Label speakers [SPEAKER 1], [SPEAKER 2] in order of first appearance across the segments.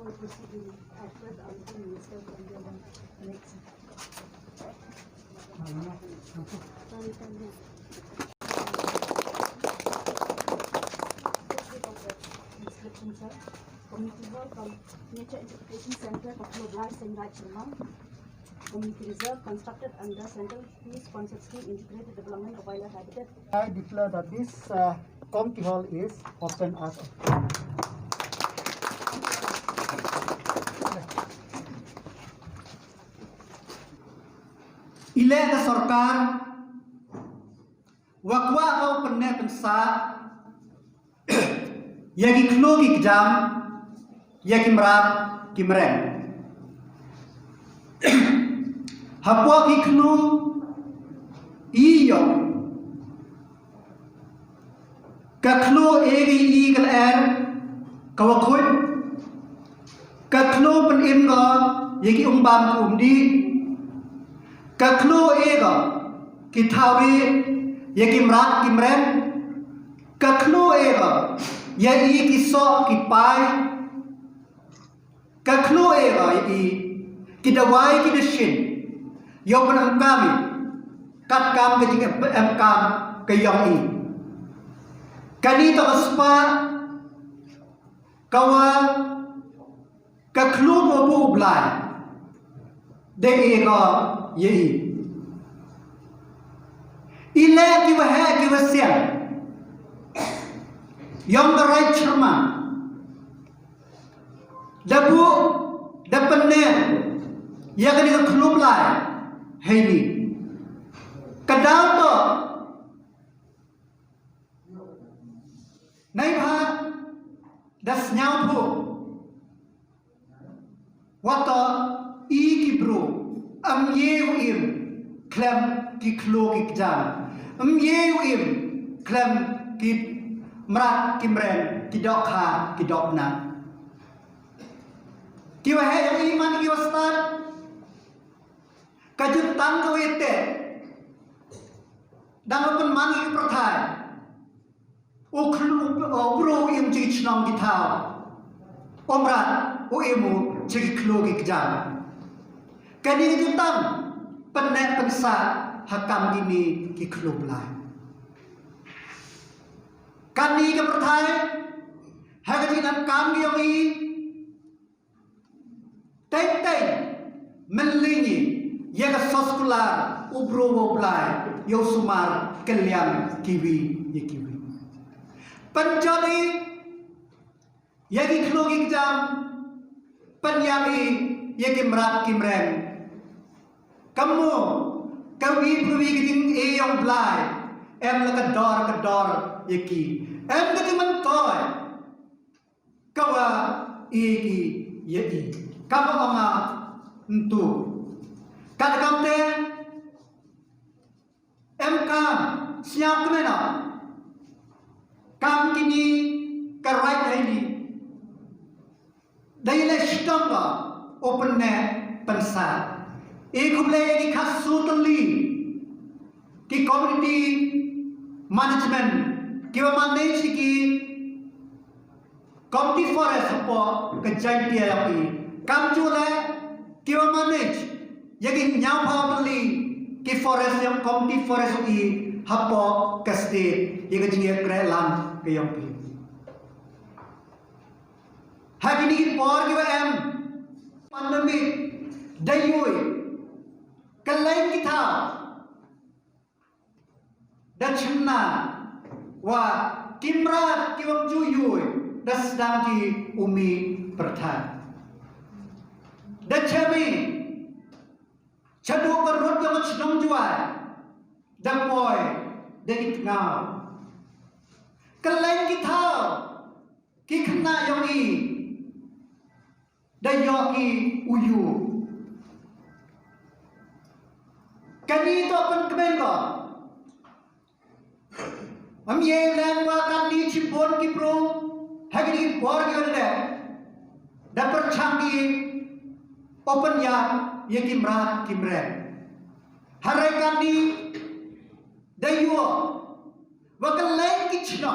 [SPEAKER 1] Community work from Nature Interpretation Center of Khloo, Blai, Seinraij, Chyrmang. Community reserve constructed under Central Peace Sponsored Scheme Integrated Development of Wildlife Habitat.
[SPEAKER 2] I declare that this community hall is open as of. Iaka sorkar wakwa kau pernah pensa yagi Khloo ki kejam yagi merat ki mereng hapua ki Khloo iyo ka Khloo egi i kal er kawakut ka Khloo pen im ko yagi umbam ku umdi ka Khloo ega ki thauri yagi merat ki mereng ka Khloo ega yagi ki so ki pai ka Khloo ega yagi ki dawai ki deshin yo penam kami kat kam ke jing em kam ke yong i kani to spa kawa ka Khloo mo bu Blai de ega ye ile ki wa ha ki wa sian yang berai Chyrmang dabu dapane ya kani ka Khloo Blai hai ni kadal to nai bha das nyau phu wato i ki bro am yeu im klem ki Khloo ki kjam am yeu im klem ki merat ki mren ki dok kha ki dok na ki wa he yang iman ki wastat ka jut tan ko ete dang pen man ki prathai o Khloo o bro im chi chnong ki tha omrat o emu chi ki Khloo ki kjam kani ki tam pen ne pen sa hakam gini ki Khloo Blai kani ke prathai hagati nan kam gi yong i teng teng melingi ya ka soskular ubro wo Blai yo sumar kalian kiwi ye kiwi panjani yagi Khloo gi jam panyami ye ki merat ki mreng kamu kawi pruwi gi ding e yong Blai em la ka dor ye ki em ga man toy kawa egi ye i kama ama ntu kad kamte em kam siap kemana kam kini ka right hai ni dai le stamba open ne pensa e khuble ki khasu tali ki community management kiwa manage ki community forest po ke Jaintia Hills kam chule kiwa manage yagi nyau phawli ki forest yang community forest i hapo ke state yagi jinge krelan ke yang pi hagini por kiwa em pandemic dayoi kalai ki tha dachna wa kimrat kiwang juyui dasdang ki umi perthan dachami chadu perut yang chnong juai dapoy deit ngau kaleng ki thao ki khna yong i dayo ki uyu kani to pen kmen ko हम ये लैंग्वा का नीचे बोल की प्रो है कि नहीं बोल की वजह है डपर छांगी ओपन या ये की मरे हर एक का नी दयुओ वकल लैंग की छना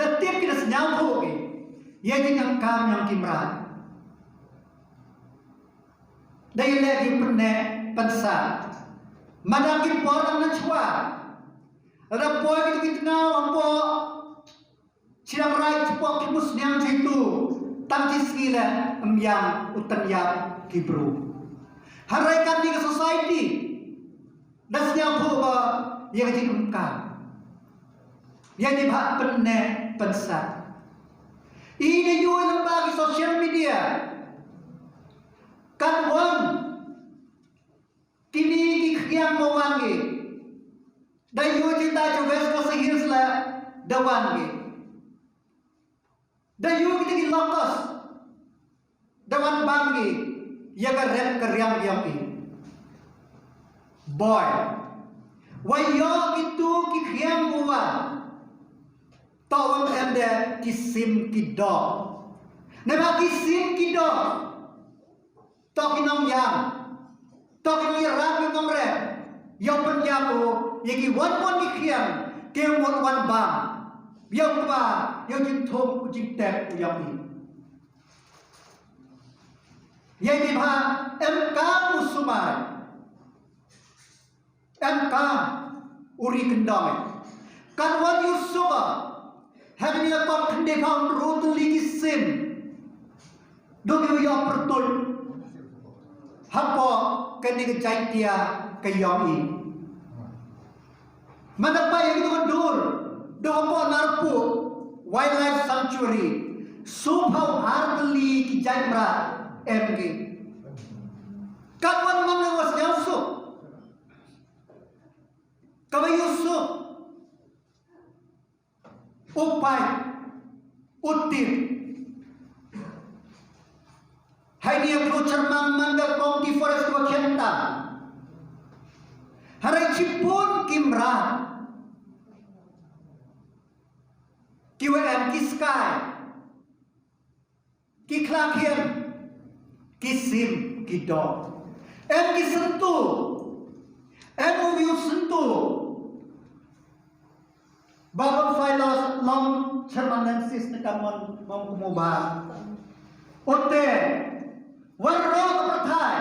[SPEAKER 2] दत्तीप की रस न्याम होगी ia dengan kam yang kimrat. Dari lagi penek pensa, mana kimpor dan cua. Ada boy kita kenal apa Seinraij cepok kimus yang situ tangci skila yang utan yang kibru. Harai kami ke society dan siapa yang diungkap, yang dibahas penek pensa. Ini juga bagi sosial media. Kan wang kini yang mewangi dan juga kita juga Divisional Hills lah dawangi dan juga kita di lokas dawan bangi yang rem keriang ini boy wayo itu kikiang muan tawang ende kisim kidok nama kisim kidok tok inong yang tok inong yang inong rem yang penjago yang wan kikiang kau wan bang yang ba yang jintom jintek yang ini yang dibah MK musumai MK uri kendai kan wan yusuba hari ni akak kendepang rotuli kisim dogi yang pertul hapa kene ke Jaintia Hills mana pa yang itu dur dopo narpu wildlife sanctuary supau hardly ki Jainra MG kawan mana was Yusuf kawan Yusuf upai utir hai dia Khloo Chyrmang mangga Divisional Forest Officer harai cipun kimra QM kiskai kiklakian kisim kidok kisentu uviu sentu babon filos long Chyrmanensis nekamon mengkumubah ote warro pertai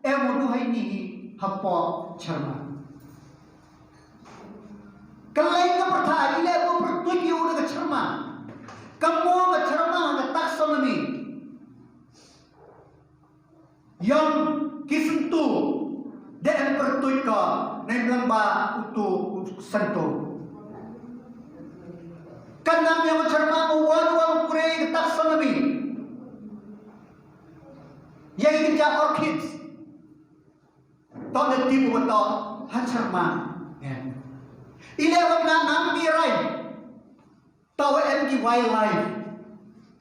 [SPEAKER 2] muduhai ni hapo Chyrmang kalai ka pertai ile ko pertuju ke Chyrmang kamu ke Chyrmang ke taksonomi yang kisentu dan pertuika nai lamba utu sentu kanam yang Chyrmang wan kurei ke taksonomi yang kerja orchids tahun tibu betul Chyrmang ile wakna nam birai tahu MG wildlife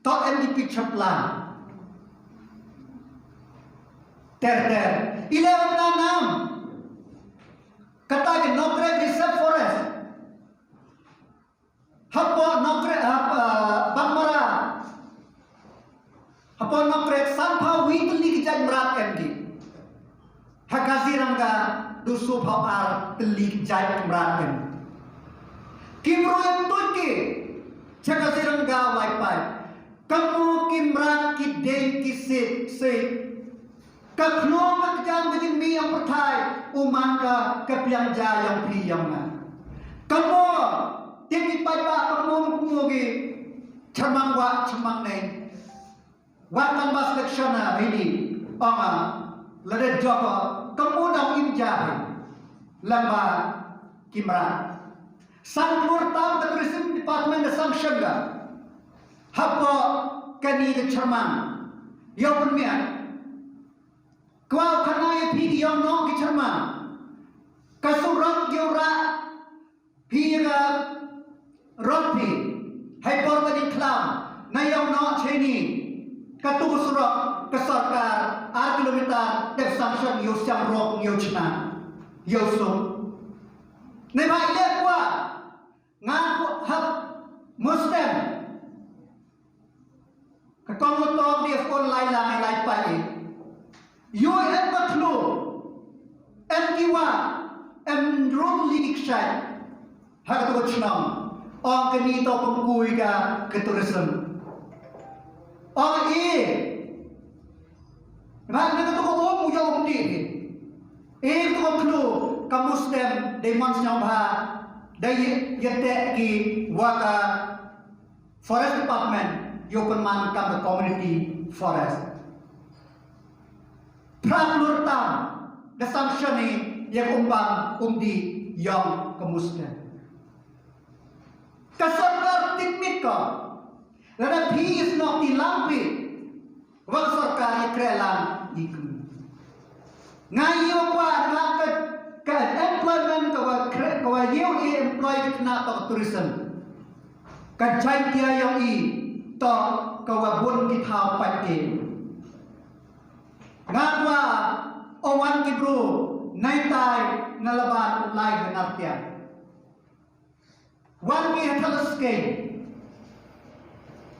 [SPEAKER 2] tahu MG picture plan ter ile wakna nam kata ke nokre reserve forest hapo nokre bangmara hapo nokre sanpa weekly kijak berat MG hakazirangga dusu phawar teli kijak berat MG Kimro yang tuki, cakap serangga wifi. Kamu kimrat kideng kisip sip. Khloo kerjaan begini mi yang pertai, umangka kepiang jayang priyangna. Kamu tinggi paidbah kamu mengugi Chyrmang wa Chyrmang neng. Watan bas leksana ini, lada joko kamu dah imjah lamba kimrat. Sang Lurtam ke Tourism Department sanction ga hapo kani ke Chyrmang yo penmian kwao kanai pi yo no ke Chyrmang kasurat gyura pi ga rotpi hai por tadi Khloo na yo no cheni katu surat ke sorkar 8 kilometer dek sanction yo siang rok yo chna yo so ne bhai le kwa ngaku hak Muslim kakong utong dia online lang ay pai yo en Khloo en kiwa en rot likshay hak to chnam ong kani to pengkui ka ke tourism Orang Mak nak tu kau mujur di. Tu Khloo kamu stem demons nyambha dari yete ki waka forest department yopen man kam community forest. Praklur tam the sanction ni yang umpang di yang kemusnah. Kesorkar tikmit ko. Lada he is not the lampi. Wang sorkar ye krelang ikut. Ngayo kwa nak ke employment kawa yeu employ kena to tourism. Ka Jaintia yang to kawa bun ki thau pate. Ngakwa owan ki bro nai tai ngalaban lai ganartia. Wan ki hatalaske.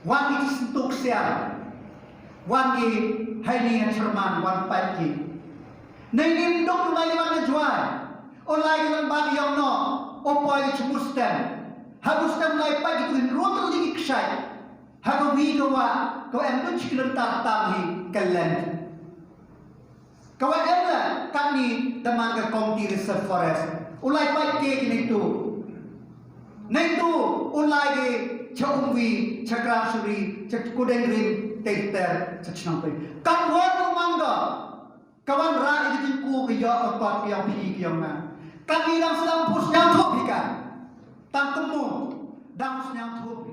[SPEAKER 2] Wan ki sentuk sia. Wan ki haini Chyrmang wan pati. Nai indok lai wan jual. O lai wan bagi yang no. O poi chumustem. Habustem lai pagi tu rotal di kshai. Hago wi kawa ko em tu chiklen tam hi kalen. Kawa emla kami damang ke County Reserve Forest. Ulai pai ke kini tu. Nai tu ulai ke chongwi chakrasuri chakudengrim teiter chachnampai. Kamwan mangga. Kawan ra itu ku ke yo kot yang pi yang na. Kami dang sedang pus yang tu pikan. Tang temu dang sedang tu